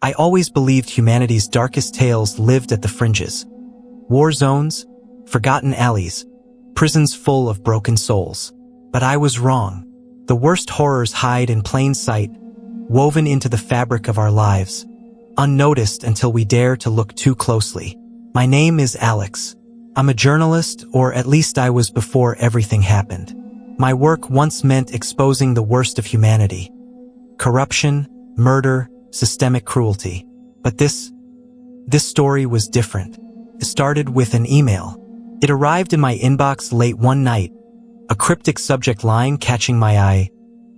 I always believed humanity's darkest tales lived at the fringes. War zones, forgotten alleys, prisons full of broken souls. But I was wrong. The worst horrors hide in plain sight, woven into the fabric of our lives, unnoticed until we dare to look too closely. My name is Alex. I'm a journalist, or at least I was before everything happened. My work once meant exposing the worst of humanity. Corruption, murder, systemic cruelty. But this story was different. It started with an email. It arrived in my inbox late one night, a cryptic subject line catching my eye.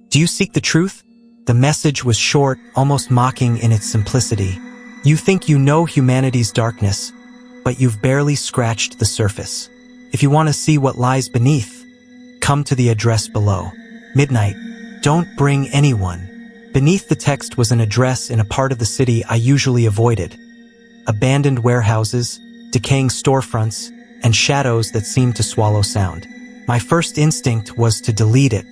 Do you seek the truth? The message was short, almost mocking in its simplicity. You think you know humanity's darkness, but you've barely scratched the surface. If you want to see what lies beneath, come to the address below. Midnight. Don't bring anyone. Beneath the text was an address in a part of the city I usually avoided. Abandoned warehouses, decaying storefronts, and shadows that seemed to swallow sound. My first instinct was to delete it.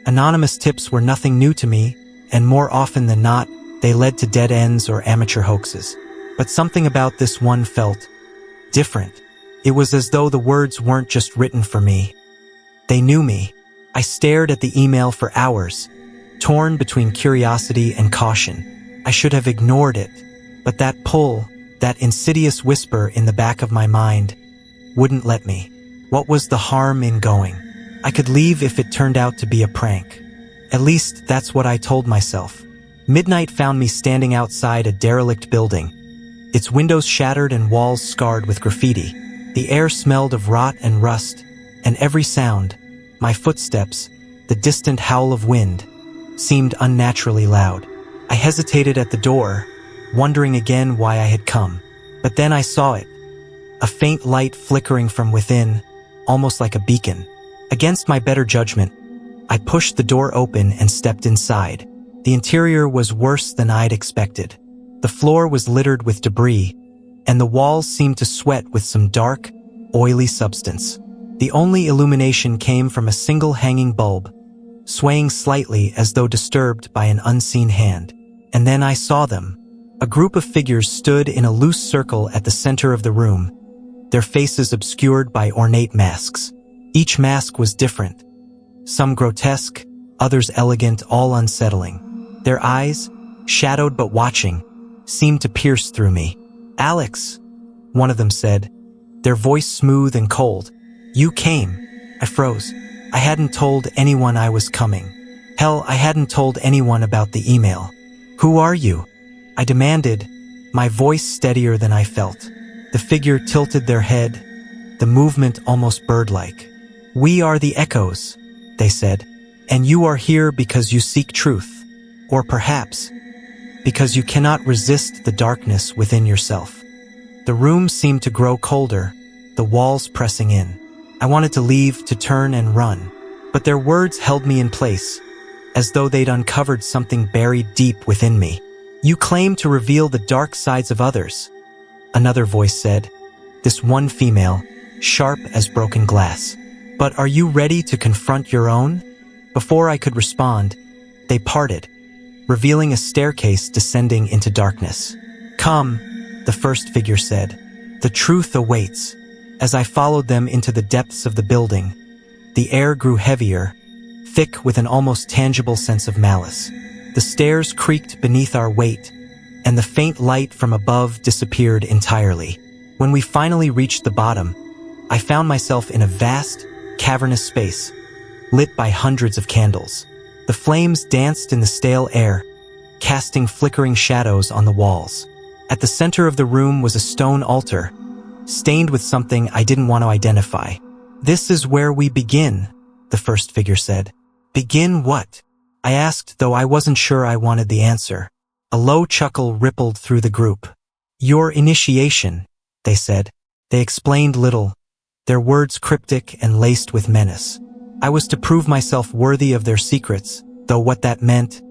Anonymous tips were nothing new to me, and more often than not, they led to dead ends or amateur hoaxes. But something about this one felt different. It was as though the words weren't just written for me. They knew me. I stared at the email for hours, torn between curiosity and caution. I should have ignored it, but that pull, that insidious whisper in the back of my mind, wouldn't let me. What was the harm in going? I could leave if it turned out to be a prank. At least that's what I told myself. Midnight found me standing outside a derelict building, its windows shattered and walls scarred with graffiti. The air smelled of rot and rust, and every sound, my footsteps, the distant howl of wind, seemed unnaturally loud. I hesitated at the door, wondering again why I had come. But then I saw it. A faint light flickering from within, almost like a beacon. Against my better judgment, I pushed the door open and stepped inside. The interior was worse than I'd expected. The floor was littered with debris, and the walls seemed to sweat with some dark, oily substance. The only illumination came from a single hanging bulb, swaying slightly as though disturbed by an unseen hand. And then I saw them. A group of figures stood in a loose circle at the center of the room, their faces obscured by ornate masks. Each mask was different. Some grotesque, others elegant, all unsettling. Their eyes, shadowed but watching, seemed to pierce through me. "Alex," one of them said, their voice smooth and cold. "You came." I froze. I hadn't told anyone I was coming. Hell, I hadn't told anyone about the email. "Who are you?" I demanded, my voice steadier than I felt. The figure tilted their head, the movement almost bird-like. "We are the Echoes," they said, "and you are here because you seek truth, or perhaps because you cannot resist the darkness within yourself." The room seemed to grow colder, the walls pressing in. I wanted to leave, to turn and run, but their words held me in place, as though they'd uncovered something buried deep within me. "You claim to reveal the dark sides of others," another voice said, this one female, sharp as broken glass. "But are you ready to confront your own?" Before I could respond, they parted, revealing a staircase descending into darkness. "Come," the first figure said. "The truth awaits." As I followed them into the depths of the building, the air grew heavier, thick with an almost tangible sense of malice. The stairs creaked beneath our weight, and the faint light from above disappeared entirely. When we finally reached the bottom, I found myself in a vast, cavernous space, lit by hundreds of candles. The flames danced in the stale air, casting flickering shadows on the walls. At the center of the room was a stone altar, stained with something I didn't want to identify. "This is where we begin," the first figure said. "Begin what?" I asked, though I wasn't sure I wanted the answer. A low chuckle rippled through the group. "Your initiation," they said. They explained little, their words cryptic and laced with menace. I was to prove myself worthy of their secrets, though what that meant,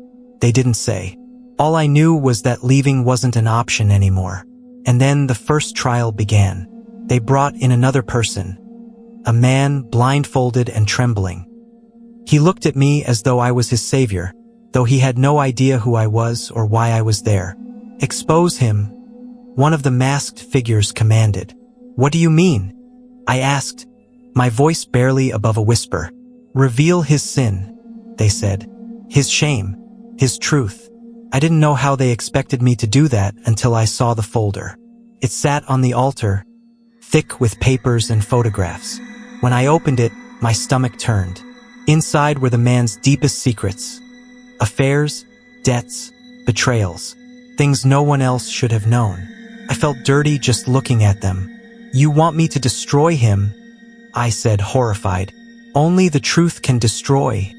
they didn't say. All I knew was that leaving wasn't an option anymore. And then the first trial began. They brought in another person, a man blindfolded and trembling. He looked at me as though I was his savior, though he had no idea who I was or why I was there. "Expose him," one of the masked figures commanded. "What do you mean?" I asked, my voice barely above a whisper. "Reveal his sin," they said. "His shame, his truth." I didn't know how they expected me to do that until I saw the folder. It sat on the altar, thick with papers and photographs. When I opened it, my stomach turned. Inside were the man's deepest secrets. Affairs, debts, betrayals. Things no one else should have known. I felt dirty just looking at them. "You want me to destroy him?" I said, horrified. "Only the truth can destroy,"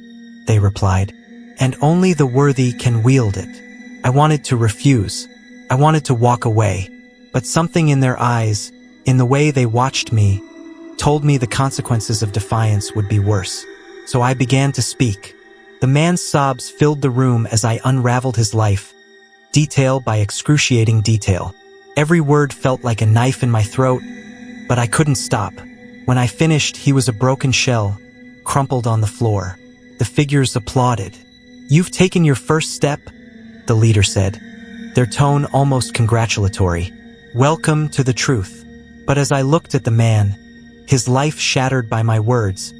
they replied. "And only the worthy can wield it." I wanted to refuse. I wanted to walk away. But something in their eyes, in the way they watched me, told me the consequences of defiance would be worse. So I began to speak. The man's sobs filled the room as I unraveled his life, detail by excruciating detail. Every word felt like a knife in my throat, but I couldn't stop. When I finished, he was a broken shell, crumpled on the floor. The figures applauded. "You've taken your first step," the leader said, their tone almost congratulatory. "Welcome to the truth." But as I looked at the man, his life shattered by my words,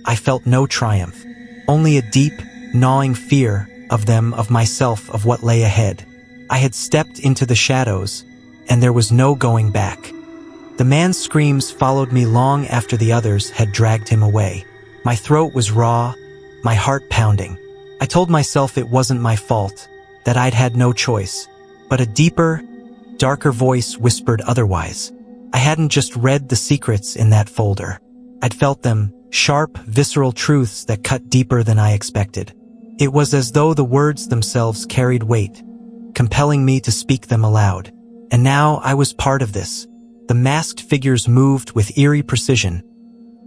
I felt no triumph, only a deep, gnawing fear of them, of myself, of what lay ahead. I had stepped into the shadows, and there was no going back. The man's screams followed me long after the others had dragged him away. My throat was raw, my heart pounding. I told myself it wasn't my fault, that I'd had no choice. But a deeper, darker voice whispered otherwise. I hadn't just read the secrets in that folder. I'd felt them, sharp, visceral truths that cut deeper than I expected. It was as though the words themselves carried weight, compelling me to speak them aloud. And now I was part of this. The masked figures moved with eerie precision,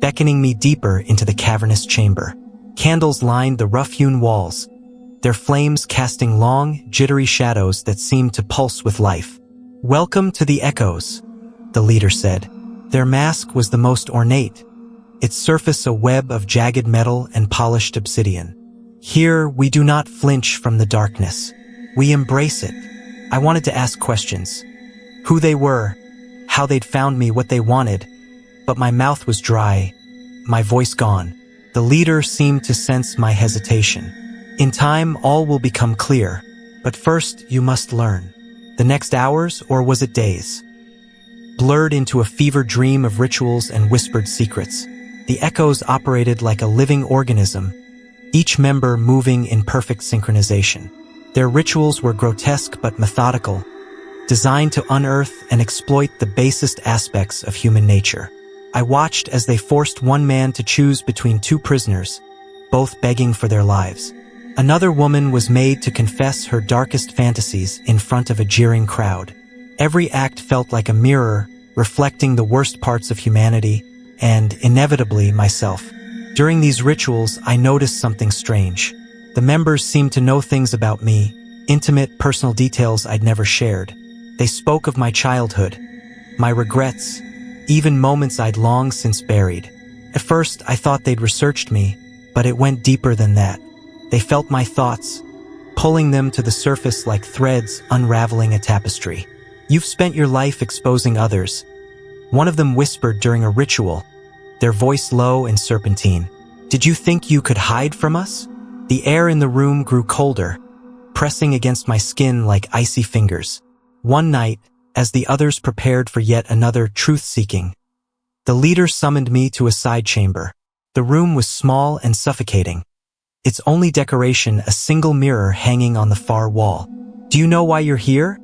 beckoning me deeper into the cavernous chamber. Candles lined the rough-hewn walls, their flames casting long, jittery shadows that seemed to pulse with life. "Welcome to the echoes," the leader said. Their mask was the most ornate, its surface a web of jagged metal and polished obsidian. "Here, we do not flinch from the darkness. We embrace it." I wanted to ask questions. Who they were, how they'd found me, what they wanted, but my mouth was dry, my voice gone. The leader seemed to sense my hesitation. "In time, all will become clear, but first you must learn." The next hours, or was it days, blurred into a fever dream of rituals and whispered secrets. The echoes operated like a living organism, each member moving in perfect synchronization. Their rituals were grotesque but methodical, designed to unearth and exploit the basest aspects of human nature. I watched as they forced one man to choose between two prisoners, both begging for their lives. Another woman was made to confess her darkest fantasies in front of a jeering crowd. Every act felt like a mirror, reflecting the worst parts of humanity, and, inevitably, myself. During these rituals, I noticed something strange. The members seemed to know things about me, intimate, personal details I'd never shared. They spoke of my childhood, my regrets, even moments I'd long since buried. At first, I thought they'd researched me, but it went deeper than that. They felt my thoughts, pulling them to the surface like threads unraveling a tapestry. "You've spent your life exposing others," one of them whispered during a ritual, their voice low and serpentine. "Did you think you could hide from us?" The air in the room grew colder, pressing against my skin like icy fingers. One night, as the others prepared for yet another truth-seeking, the leader summoned me to a side chamber. The room was small and suffocating, its only decoration a single mirror hanging on the far wall. "Do you know why you're here?"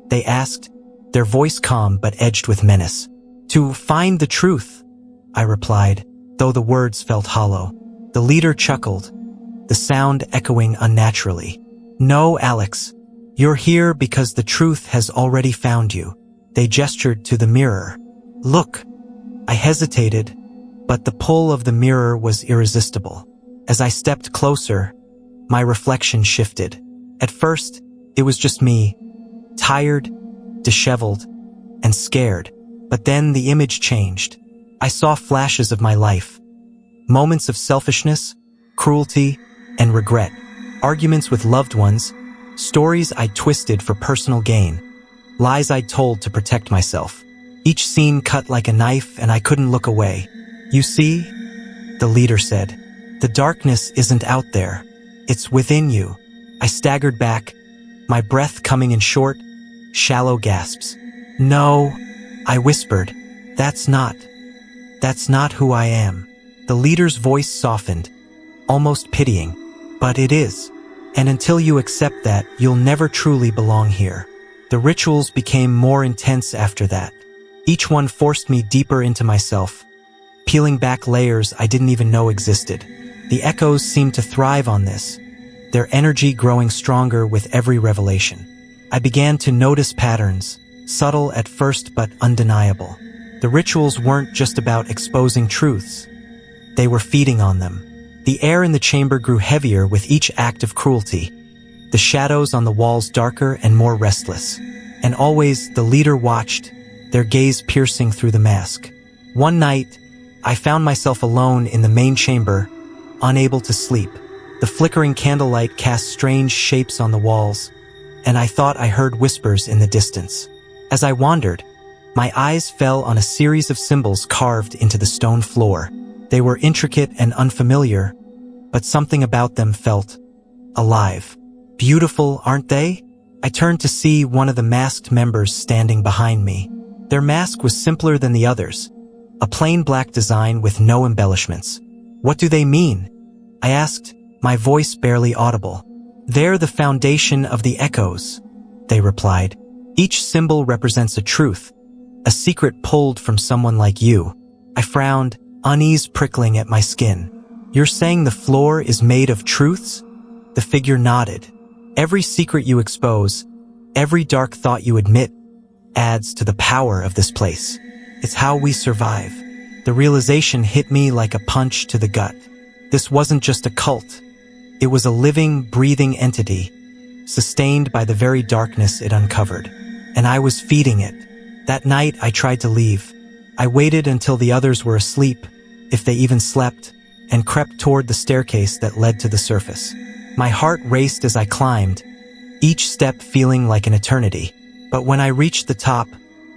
they asked, their voice calm but edged with menace. "To find the truth," I replied, though the words felt hollow. The leader chuckled, the sound echoing unnaturally. "No, Alex, you're here because the truth has already found you." They gestured to the mirror. "Look." I hesitated, but the pull of the mirror was irresistible. As I stepped closer, my reflection shifted. At first, it was just me, tired, disheveled, and scared. But then the image changed. I saw flashes of my life. Moments of selfishness, cruelty, and regret. Arguments with loved ones, Stories I'd twisted for personal gain. Lies I'd told to protect myself. Each scene cut like a knife and I couldn't look away. "You see," the leader said, "the darkness isn't out there. It's within you." I staggered back, my breath coming in short, shallow gasps. "No," I whispered. That's not who I am." The leader's voice softened, almost pitying. "But it is. And until you accept that, you'll never truly belong here." The rituals became more intense after that. Each one forced me deeper into myself, peeling back layers I didn't even know existed. The echoes seemed to thrive on this, their energy growing stronger with every revelation. I began to notice patterns, subtle at first but undeniable. The rituals weren't just about exposing truths. They were feeding on them. The air in the chamber grew heavier with each act of cruelty, the shadows on the walls darker and more restless. And always the leader watched, their gaze piercing through the mask. One night, I found myself alone in the main chamber, unable to sleep. The flickering candlelight cast strange shapes on the walls, and I thought I heard whispers in the distance. As I wandered, my eyes fell on a series of symbols carved into the stone floor. They were intricate and unfamiliar, but something about them felt alive. "Beautiful, aren't they?" I turned to see one of the masked members standing behind me. Their mask was simpler than the others, a plain black design with no embellishments. "What do they mean?" I asked, my voice barely audible. "They're the foundation of the echoes," they replied. "Each symbol represents a truth, a secret pulled from someone like you." I frowned, unease prickling at my skin. "You're saying the floor is made of truths?" The figure nodded. "Every secret you expose, every dark thought you admit, adds to the power of this place. It's how we survive." The realization hit me like a punch to the gut. This wasn't just a cult. It was a living, breathing entity, sustained by the very darkness it uncovered. And I was feeding it. That night, I tried to leave. I waited until the others were asleep, if they even slept, and crept toward the staircase that led to the surface. My heart raced as I climbed, each step feeling like an eternity. But when I reached the top,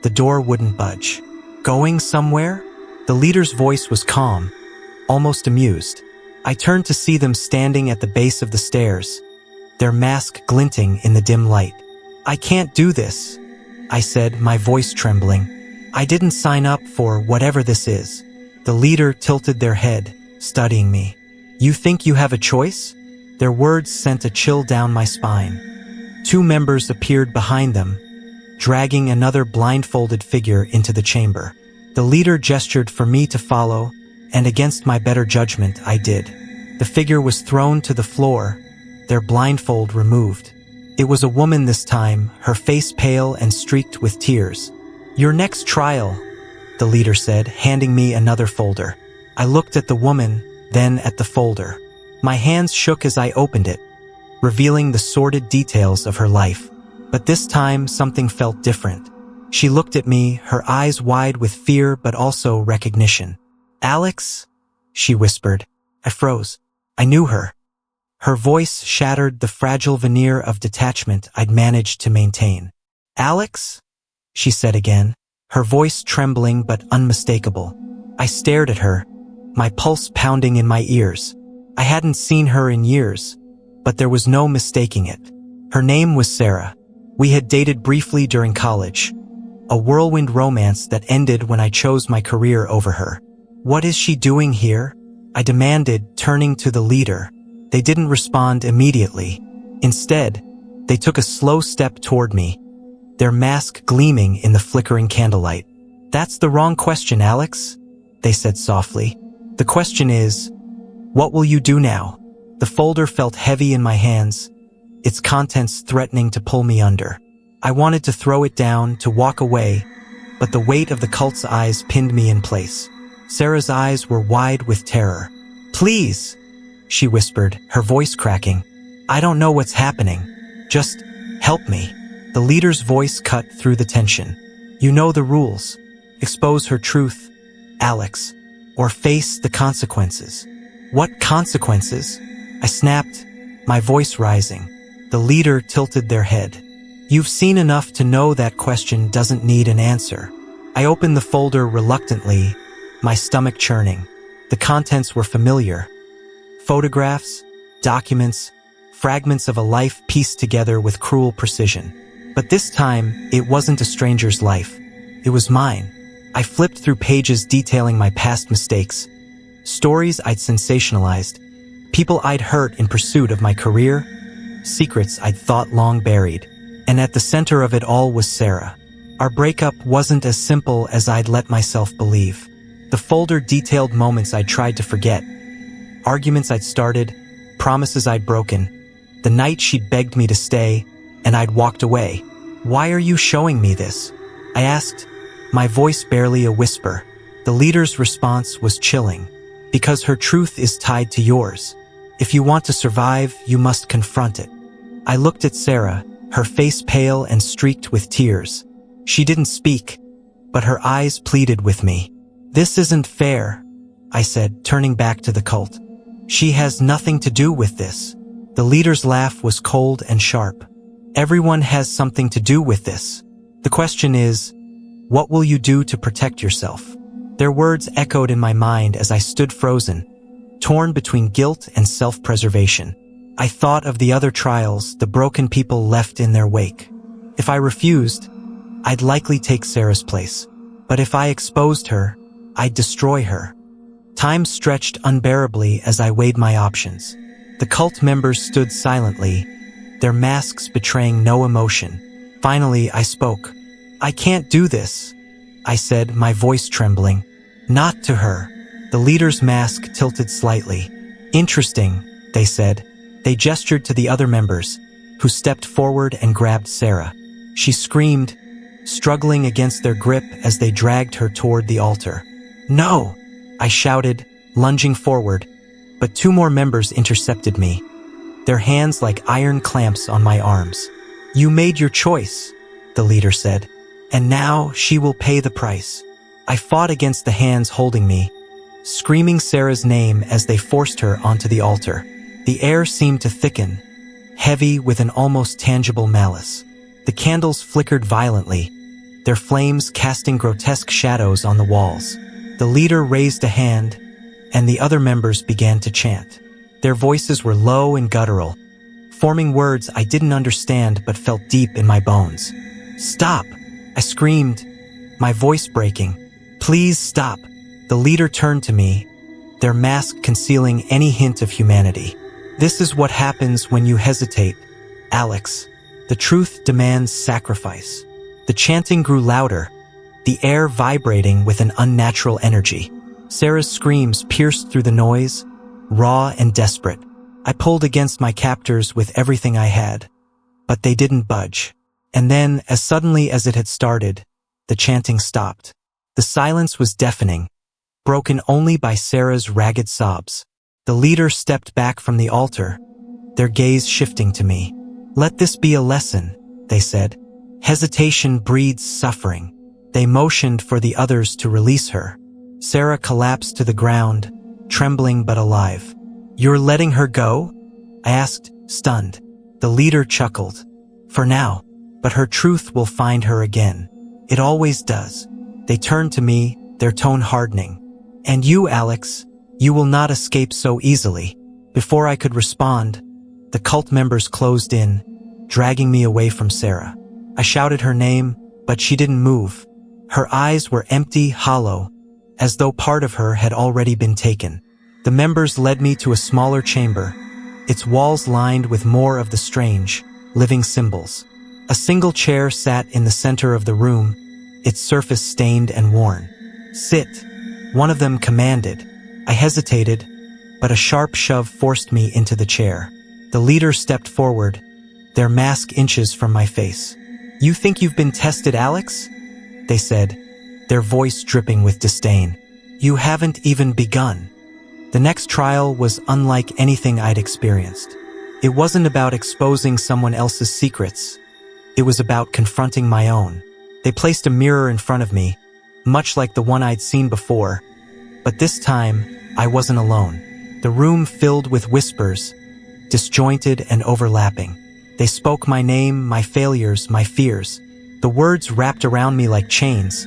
the door wouldn't budge. "Going somewhere?" The leader's voice was calm, almost amused. I turned to see them standing at the base of the stairs, their mask glinting in the dim light. "I can't do this," I said, my voice trembling. "I didn't sign up for whatever this is." The leader tilted their head, studying me. "You think you have a choice?" Their words sent a chill down my spine. Two members appeared behind them, dragging another blindfolded figure into the chamber. The leader gestured for me to follow, and against my better judgment, I did. The figure was thrown to the floor, their blindfold removed. It was a woman this time, her face pale and streaked with tears. "Your next trial," the leader said, handing me another folder. I looked at the woman, then at the folder. My hands shook as I opened it, revealing the sordid details of her life. But this time, something felt different. She looked at me, her eyes wide with fear but also recognition. "Alex?" she whispered. I froze. I knew her. Her voice shattered the fragile veneer of detachment I'd managed to maintain. "Alex?" she said again, her voice trembling but unmistakable. I stared at her, my pulse pounding in my ears. I hadn't seen her in years, but there was no mistaking it. Her name was Sarah. We had dated briefly during college, a whirlwind romance that ended when I chose my career over her. "What is she doing here?" I demanded, turning to the leader. They didn't respond immediately. Instead, they took a slow step toward me, their mask gleaming in the flickering candlelight. "That's the wrong question, Alex," they said softly. "The question is, what will you do now?" The folder felt heavy in my hands, its contents threatening to pull me under. I wanted to throw it down, to walk away, but the weight of the cult's eyes pinned me in place. Sarah's eyes were wide with terror. "Please," she whispered, her voice cracking. "I don't know what's happening. Just help me." The leader's voice cut through the tension. "You know the rules. Expose her truth, Alex, or face the consequences." "What consequences?" I snapped, my voice rising. The leader tilted their head. You've seen enough to know that question doesn't need an answer. I opened the folder reluctantly, my stomach churning. The contents were familiar. Photographs, documents, fragments of a life pieced together with cruel precision. But this time, it wasn't a stranger's life. It was mine. I flipped through pages detailing my past mistakes, stories I'd sensationalized, people I'd hurt in pursuit of my career, secrets I'd thought long buried. And at the center of it all was Sarah. Our breakup wasn't as simple as I'd let myself believe. The folder detailed moments I'd tried to forget, arguments I'd started, promises I'd broken, the night she'd begged me to stay, and I'd walked away. Why are you showing me this? I asked, my voice barely a whisper. The leader's response was chilling. Because her truth is tied to yours. If you want to survive, you must confront it. I looked at Sarah, her face pale and streaked with tears. She didn't speak, but her eyes pleaded with me. This isn't fair, I said, turning back to the cult. She has nothing to do with this. The leader's laugh was cold and sharp. Everyone has something to do with this. The question is, what will you do to protect yourself? Their words echoed in my mind as I stood frozen, torn between guilt and self-preservation. I thought of the other trials the broken people left in their wake. If I refused, I'd likely take Sarah's place. But if I exposed her, I'd destroy her. Time stretched unbearably as I weighed my options. The cult members stood silently, their masks betraying no emotion. Finally, I spoke. I can't do this, I said, my voice trembling. Not to her. The leader's mask tilted slightly. Interesting, they said. They gestured to the other members, who stepped forward and grabbed Sarah. She screamed, struggling against their grip as they dragged her toward the altar. No! I shouted, lunging forward, but two more members intercepted me, their hands like iron clamps on my arms. You made your choice, the leader said, and now she will pay the price. I fought against the hands holding me, screaming Sarah's name as they forced her onto the altar. The air seemed to thicken, heavy with an almost tangible malice. The candles flickered violently, their flames casting grotesque shadows on the walls. The leader raised a hand, and the other members began to chant. Their voices were low and guttural, forming words I didn't understand but felt deep in my bones. Stop! I screamed, my voice breaking. Please stop. The leader turned to me, their mask concealing any hint of humanity. This is what happens when you hesitate, Alex. The truth demands sacrifice. The chanting grew louder, the air vibrating with an unnatural energy. Sarah's screams pierced through the noise, raw and desperate. I pulled against my captors with everything I had, but they didn't budge. And then, as suddenly as it had started, the chanting stopped. The silence was deafening, broken only by Sarah's ragged sobs. The leader stepped back from the altar, their gaze shifting to me. Let this be a lesson, they said. Hesitation breeds suffering. They motioned for the others to release her. Sarah collapsed to the ground, trembling but alive. You're letting her go? I asked, stunned. The leader chuckled. For now, but her truth will find her again. It always does. They turned to me, their tone hardening. And you, Alex, you will not escape so easily. Before I could respond, the cult members closed in, dragging me away from Sarah. I shouted her name, but she didn't move. Her eyes were empty, hollow, as though part of her had already been taken. The members led me to a smaller chamber, its walls lined with more of the strange, living symbols. A single chair sat in the center of the room, its surface stained and worn. Sit, one of them commanded. I hesitated, but a sharp shove forced me into the chair. The leader stepped forward, their mask inches from my face. You think you've been tested, Alex? They said, their voice dripping with disdain. You haven't even begun. The next trial was unlike anything I'd experienced. It wasn't about exposing someone else's secrets. It was about confronting my own. They placed a mirror in front of me, much like the one I'd seen before, but this time, I wasn't alone. The room filled with whispers, disjointed and overlapping. They spoke my name, my failures, my fears. The words wrapped around me like chains,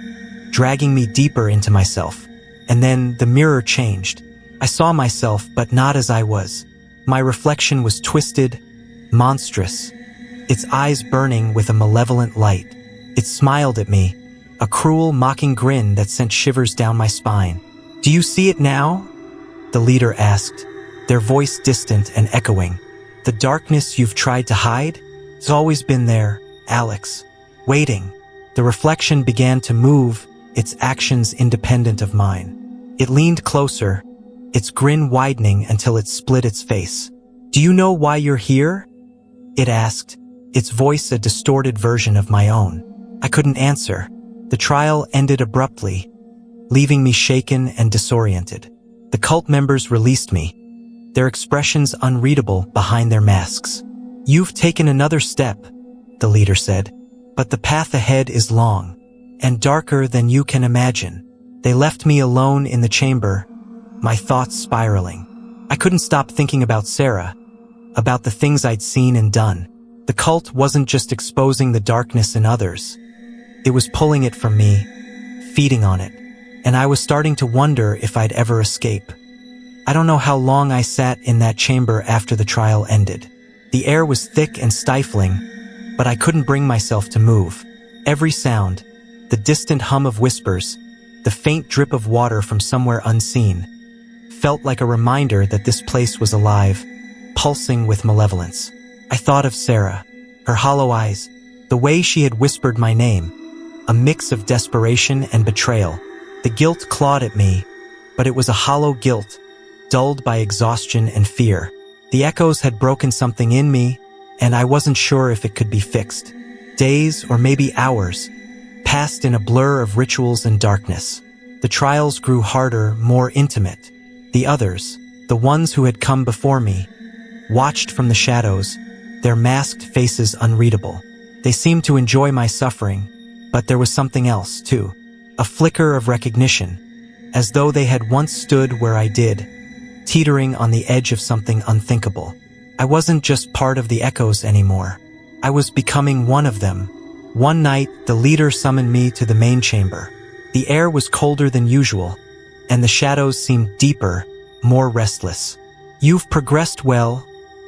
dragging me deeper into myself. And then the mirror changed. I saw myself, but not as I was. My reflection was twisted, monstrous, its eyes burning with a malevolent light. It smiled at me, a cruel, mocking grin that sent shivers down my spine. "Do you see it now?" the leader asked, their voice distant and echoing. "The darkness you've tried to hide? It's always been there, Alex, waiting." The reflection began to move, its actions independent of mine. It leaned closer, its grin widening until it split its face. "Do you know why you're here?" it asked, its voice a distorted version of my own. I couldn't answer. The trial ended abruptly, leaving me shaken and disoriented. The cult members released me, their expressions unreadable behind their masks. "You've taken another step," the leader said, "but the path ahead is long, and darker than you can imagine." They left me alone in the chamber, my thoughts spiraling. I couldn't stop thinking about Sarah, about the things I'd seen and done. The cult wasn't just exposing the darkness in others. It was pulling it from me, feeding on it, and I was starting to wonder if I'd ever escape. I don't know how long I sat in that chamber after the trial ended. The air was thick and stifling, but I couldn't bring myself to move. Every sound, the distant hum of whispers, the faint drip of water from somewhere unseen, felt like a reminder that this place was alive, pulsing with malevolence. I thought of Sarah, her hollow eyes, the way she had whispered my name, a mix of desperation and betrayal. The guilt clawed at me, but it was a hollow guilt, dulled by exhaustion and fear. The echoes had broken something in me, and I wasn't sure if it could be fixed. Days, or maybe hours, passed in a blur of rituals and darkness. The trials grew harder, more intimate. The others, the ones who had come before me, watched from the shadows, their masked faces unreadable. They seemed to enjoy my suffering, but there was something else, too. A flicker of recognition, as though they had once stood where I did, teetering on the edge of something unthinkable. I wasn't just part of the echoes anymore. I was becoming one of them. One night, the leader summoned me to the main chamber. The air was colder than usual, and the shadows seemed deeper, more restless. "You've progressed well,"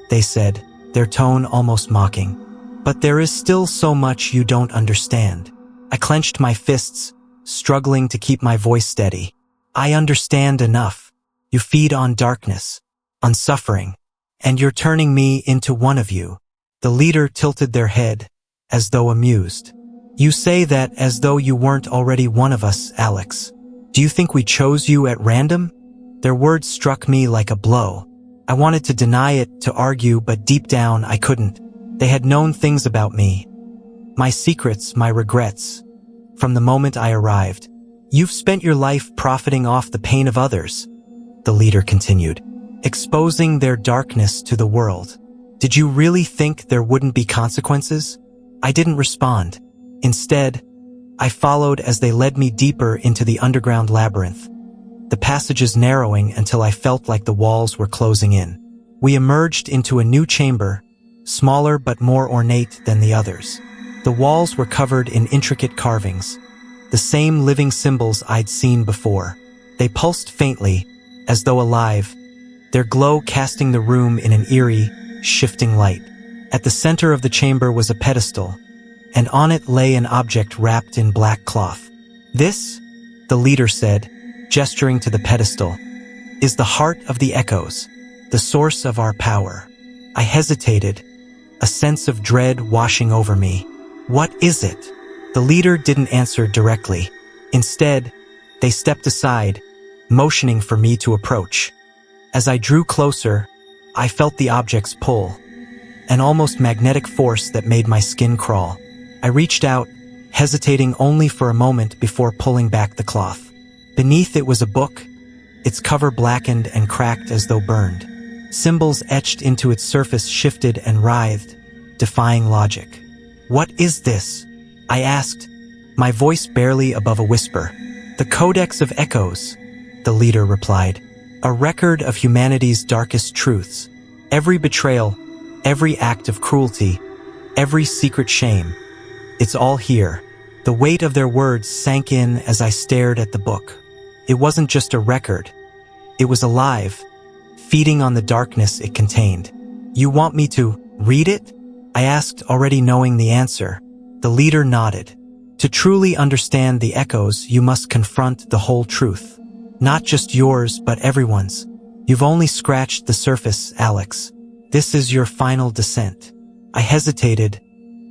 they said, their tone almost mocking. "But there is still so much you don't understand." I clenched my fists, struggling to keep my voice steady. "I understand enough. You feed on darkness, on suffering, and you're turning me into one of you." The leader tilted their head, as though amused. "You say that as though you weren't already one of us, Alex. Do you think we chose you at random?" Their words struck me like a blow. I wanted to deny it, to argue, but deep down I couldn't. They had known things about me, my secrets, my regrets, from the moment I arrived. "You've spent your life profiting off the pain of others," the leader continued, "exposing their darkness to the world. Did you really think there wouldn't be consequences?" I didn't respond. Instead, I followed as they led me deeper into the underground labyrinth, the passages narrowing until I felt like the walls were closing in. We emerged into a new chamber, smaller but more ornate than the others. The walls were covered in intricate carvings, the same living symbols I'd seen before. They pulsed faintly, as though alive, their glow casting the room in an eerie, shifting light. At the center of the chamber was a pedestal, and on it lay an object wrapped in black cloth. "This," the leader said, gesturing to the pedestal, "is the heart of the echoes, the source of our power." I hesitated, a sense of dread washing over me. "What is it?" The leader didn't answer directly. Instead, they stepped aside, motioning for me to approach. As I drew closer, I felt the object's pull, an almost magnetic force that made my skin crawl. I reached out, hesitating only for a moment before pulling back the cloth. Beneath it was a book, its cover blackened and cracked as though burned. Symbols etched into its surface shifted and writhed, defying logic. "What is this?" I asked, my voice barely above a whisper. "The Codex of Echoes," the leader replied, "a record of humanity's darkest truths. Every betrayal, every act of cruelty, every secret shame. It's all here. The weight of their words sank in as I stared at the book. It wasn't just a record. It was alive, feeding on the darkness it contained. You want me to read it? I asked, already knowing the answer. The leader nodded. To truly understand the echoes, you must confront the whole truth. Not just yours, but everyone's. You've only scratched the surface, Alex. This is your final descent. I hesitated,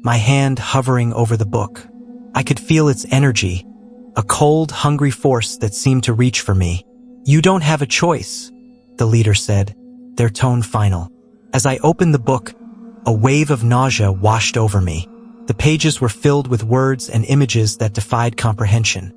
my hand hovering over the book. I could feel its energy, a cold, hungry force that seemed to reach for me. You don't have a choice, the leader said, their tone final. As I opened the book, a wave of nausea washed over me. The pages were filled with words and images that defied comprehension.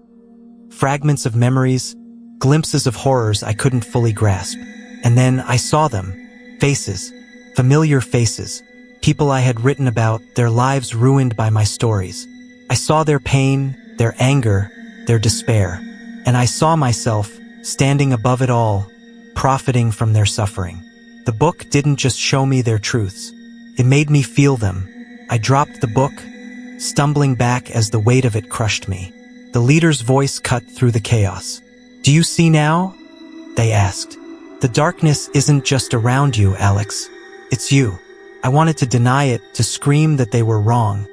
Fragments of memories, glimpses of horrors I couldn't fully grasp. And then I saw them. Faces. Familiar faces. People I had written about, their lives ruined by my stories. I saw their pain, their anger, their despair. And I saw myself, standing above it all, profiting from their suffering. The book didn't just show me their truths. It made me feel them. I dropped the book, stumbling back as the weight of it crushed me. The leader's voice cut through the chaos. Do you see now? They asked. The darkness isn't just around you, Alex. It's you. I wanted to deny it, to scream that they were wrong,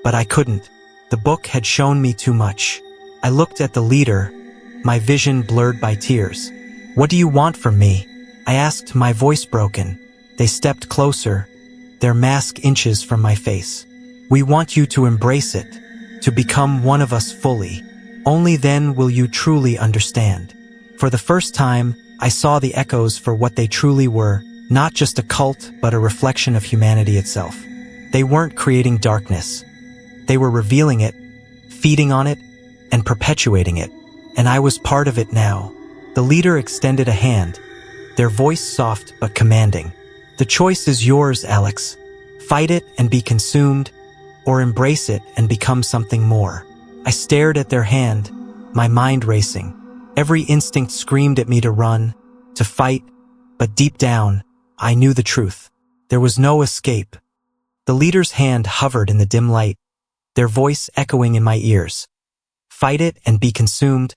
but I couldn't. The book had shown me too much. I looked at the leader, my vision blurred by tears. What do you want from me? I asked, my voice broken. They stepped closer, their mask inches from my face. We want you to embrace it, to become one of us fully. Only then will you truly understand. For the first time, I saw the echoes for what they truly were, not just a cult, but a reflection of humanity itself. They weren't creating darkness. They were revealing it, feeding on it, and perpetuating it. And I was part of it now. The leader extended a hand, their voice soft but commanding. The choice is yours, Alex. Fight it and be consumed, or embrace it and become something more. I stared at their hand, my mind racing. Every instinct screamed at me to run, to fight, but deep down, I knew the truth. There was no escape. The leader's hand hovered in the dim light, their voice echoing in my ears. Fight it and be consumed,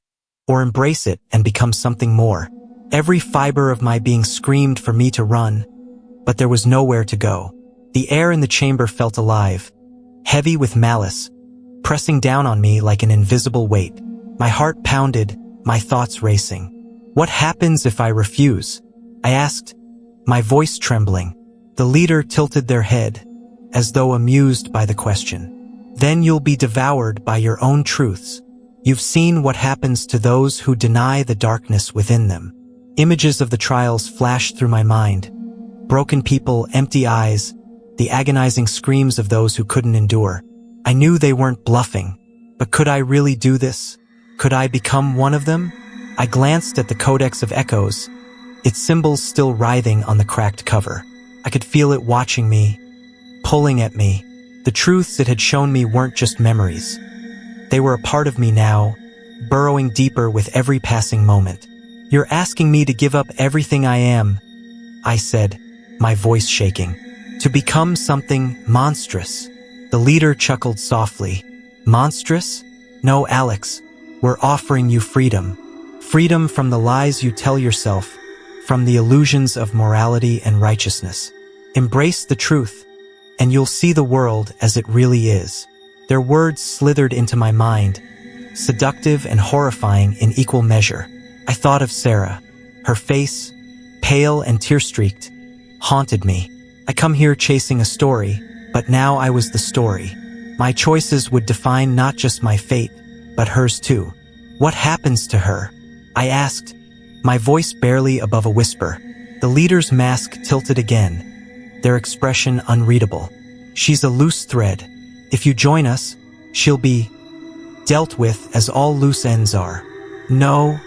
or embrace it and become something more. Every fiber of my being screamed for me to run, but there was nowhere to go. The air in the chamber felt alive, heavy with malice, pressing down on me like an invisible weight. My heart pounded, my thoughts racing. What happens if I refuse? I asked, my voice trembling. The leader tilted their head, as though amused by the question. Then you'll be devoured by your own truths. You've seen what happens to those who deny the darkness within them. Images of the trials flashed through my mind. Broken people, empty eyes, the agonizing screams of those who couldn't endure. I knew they weren't bluffing, but could I really do this? Could I become one of them? I glanced at the Codex of Echoes, its symbols still writhing on the cracked cover. I could feel it watching me, pulling at me. The truths it had shown me weren't just memories. They were a part of me now, burrowing deeper with every passing moment. You're asking me to give up everything I am, I said, my voice shaking. To become something monstrous. The leader chuckled softly. Monstrous? No, Alex. We're offering you freedom. Freedom from the lies you tell yourself, from the illusions of morality and righteousness. Embrace the truth, and you'll see the world as it really is. Their words slithered into my mind, seductive and horrifying in equal measure. I thought of Sarah. Her face, pale and tear-streaked, haunted me. I come here chasing a story, but now I was the story. My choices would define not just my fate, but hers too. What happens to her? I asked, my voice barely above a whisper. The leader's mask tilted again, their expression unreadable. She's a loose thread. If you join us, she'll be dealt with as all loose ends are. No,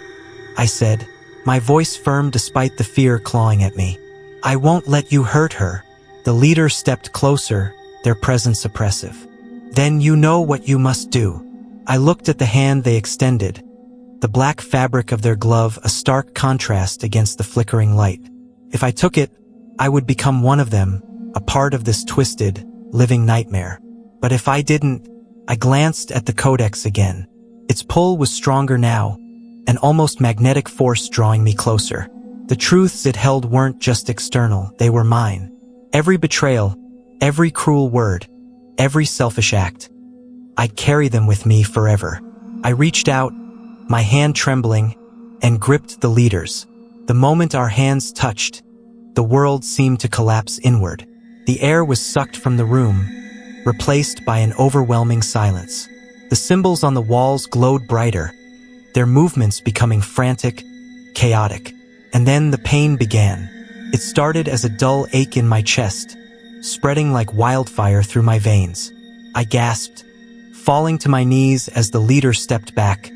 I said, my voice firm despite the fear clawing at me. I won't let you hurt her. The leader stepped closer, their presence oppressive. Then you know what you must do. I looked at the hand they extended, the black fabric of their glove a stark contrast against the flickering light. If I took it, I would become one of them, a part of this twisted, living nightmare. But if I didn't, I glanced at the codex again. Its pull was stronger now, an almost magnetic force drawing me closer. The truths it held weren't just external, they were mine. Every betrayal, every cruel word, every selfish act. I'd carry them with me forever. I reached out, my hand trembling, and gripped the leader's. The moment our hands touched, the world seemed to collapse inward. The air was sucked from the room, replaced by an overwhelming silence. The symbols on the walls glowed brighter, their movements becoming frantic, chaotic. And then the pain began. It started as a dull ache in my chest, spreading like wildfire through my veins. I gasped, falling to my knees as the leader stepped back,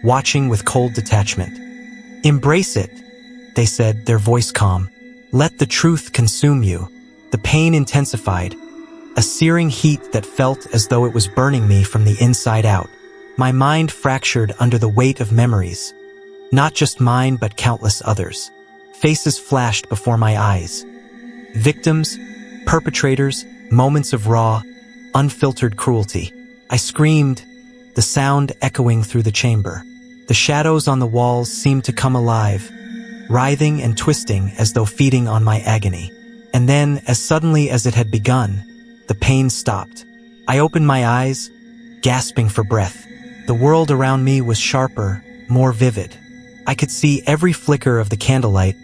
watching with cold detachment. "Embrace it," they said, their voice calm. "Let the truth consume you." The pain intensified, a searing heat that felt as though it was burning me from the inside out. My mind fractured under the weight of memories. Not just mine, but countless others. Faces flashed before my eyes. Victims, perpetrators, moments of raw, unfiltered cruelty. I screamed, the sound echoing through the chamber. The shadows on the walls seemed to come alive, writhing and twisting as though feeding on my agony. And then, as suddenly as it had begun, the pain stopped. I opened my eyes, gasping for breath. The world around me was sharper, more vivid. I could see every flicker of the candlelight,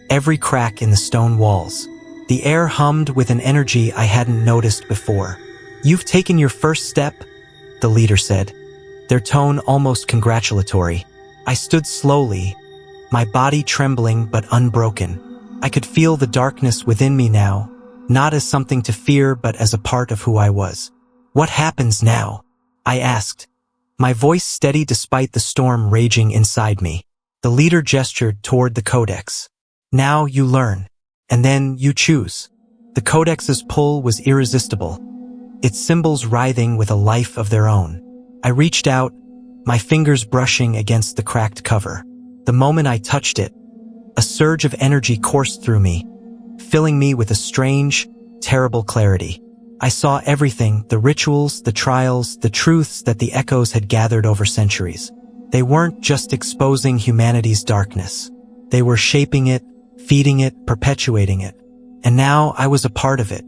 every crack in the stone walls. The air hummed with an energy I hadn't noticed before. "You've taken your first step," the leader said, their tone almost congratulatory. I stood slowly, my body trembling but unbroken. I could feel the darkness within me now, not as something to fear but as a part of who I was. "What happens now?" I asked, my voice steady despite the storm raging inside me. The leader gestured toward the codex. "Now you learn, and then you choose." The codex's pull was irresistible, its symbols writhing with a life of their own. I reached out, my fingers brushing against the cracked cover. The moment I touched it, a surge of energy coursed through me, filling me with a strange, terrible clarity. I saw everything, the rituals, the trials, the truths that the echoes had gathered over centuries. They weren't just exposing humanity's darkness. They were shaping it, feeding it, perpetuating it. And now I was a part of it.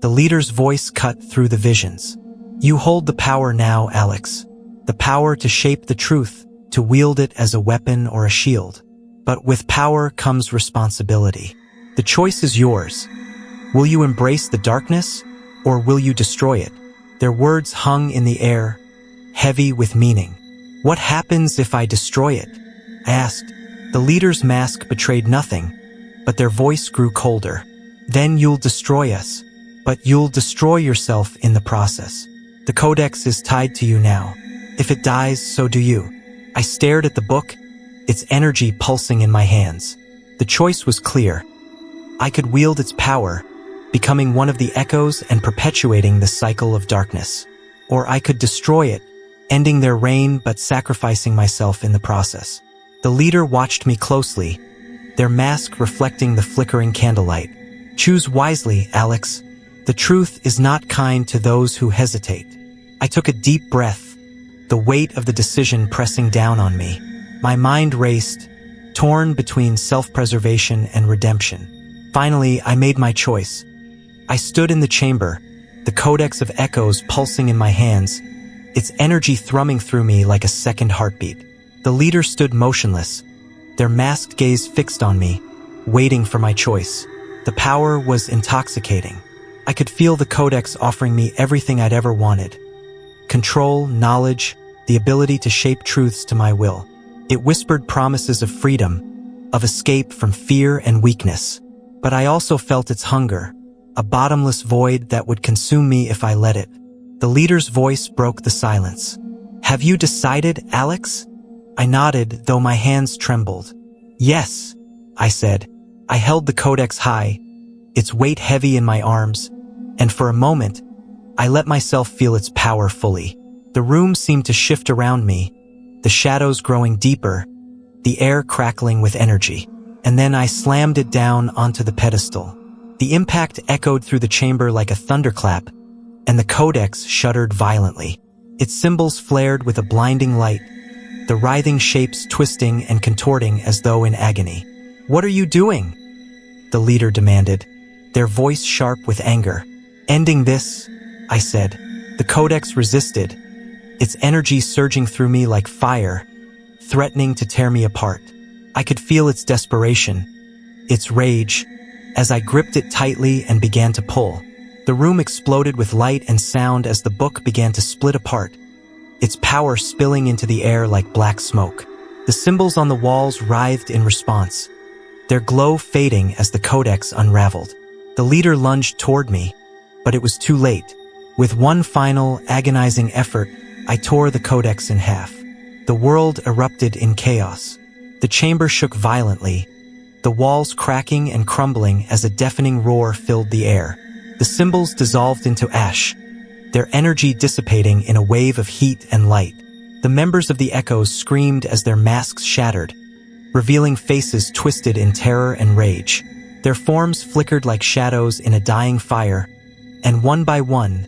The leader's voice cut through the visions. "You hold the power now, Alex. The power to shape the truth, to wield it as a weapon or a shield. But with power comes responsibility. The choice is yours. Will you embrace the darkness, or will you destroy it?" Their words hung in the air, heavy with meaning. "What happens if I destroy it?" I asked. The leader's mask betrayed nothing, but their voice grew colder. "Then you'll destroy us, but you'll destroy yourself in the process. The codex is tied to you now. If it dies, so do you." I stared at the book, its energy pulsing in my hands. The choice was clear. I could wield its power, becoming one of the echoes and perpetuating the cycle of darkness. Or I could destroy it, ending their reign but sacrificing myself in the process. The leader watched me closely, their mask reflecting the flickering candlelight. "Choose wisely, Alex. The truth is not kind to those who hesitate." I took a deep breath, the weight of the decision pressing down on me. My mind raced, torn between self-preservation and redemption. Finally, I made my choice. I stood in the chamber, the codex of echoes pulsing in my hands, its energy thrumming through me like a second heartbeat. The leader stood motionless, their masked gaze fixed on me, waiting for my choice. The power was intoxicating. I could feel the codex offering me everything I'd ever wanted. Control, knowledge, the ability to shape truths to my will. It whispered promises of freedom, of escape from fear and weakness. But I also felt its hunger, a bottomless void that would consume me if I let it. The leader's voice broke the silence. "Have you decided, Alex?" I nodded, though my hands trembled. "Yes," I said. I held the codex high, its weight heavy in my arms, and for a moment, I let myself feel its power fully. The room seemed to shift around me, the shadows growing deeper, the air crackling with energy. And then I slammed it down onto the pedestal. The impact echoed through the chamber like a thunderclap, and the codex shuddered violently. Its symbols flared with a blinding light, the writhing shapes twisting and contorting as though in agony. "What are you doing?" the leader demanded, their voice sharp with anger. "Ending this," I said. The codex resisted, its energy surging through me like fire, threatening to tear me apart. I could feel its desperation, its rage, as I gripped it tightly and began to pull. The room exploded with light and sound as the book began to split apart, its power spilling into the air like black smoke. The symbols on the walls writhed in response, their glow fading as the codex unraveled. The leader lunged toward me, but it was too late. With one final, agonizing effort, I tore the codex in half. The world erupted in chaos. The chamber shook violently, the walls cracking and crumbling as a deafening roar filled the air. The symbols dissolved into ash, their energy dissipating in a wave of heat and light. The members of the echoes screamed as their masks shattered, revealing faces twisted in terror and rage. Their forms flickered like shadows in a dying fire, and one by one,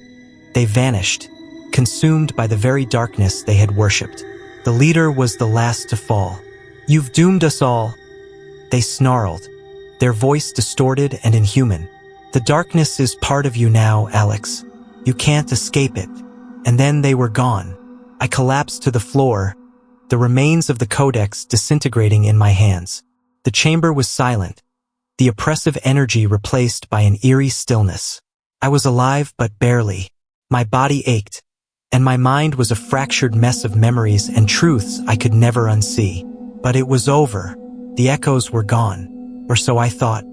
they vanished, consumed by the very darkness they had worshipped. The leader was the last to fall. "You've doomed us all," they snarled, their voice distorted and inhuman. "The darkness is part of you now, Alex. You can't escape it." And then they were gone. I collapsed to the floor, the remains of the codex disintegrating in my hands. The chamber was silent, the oppressive energy replaced by an eerie stillness. I was alive, but barely. My body ached, and my mind was a fractured mess of memories and truths I could never unsee. But it was over. The echoes were gone, or so I thought.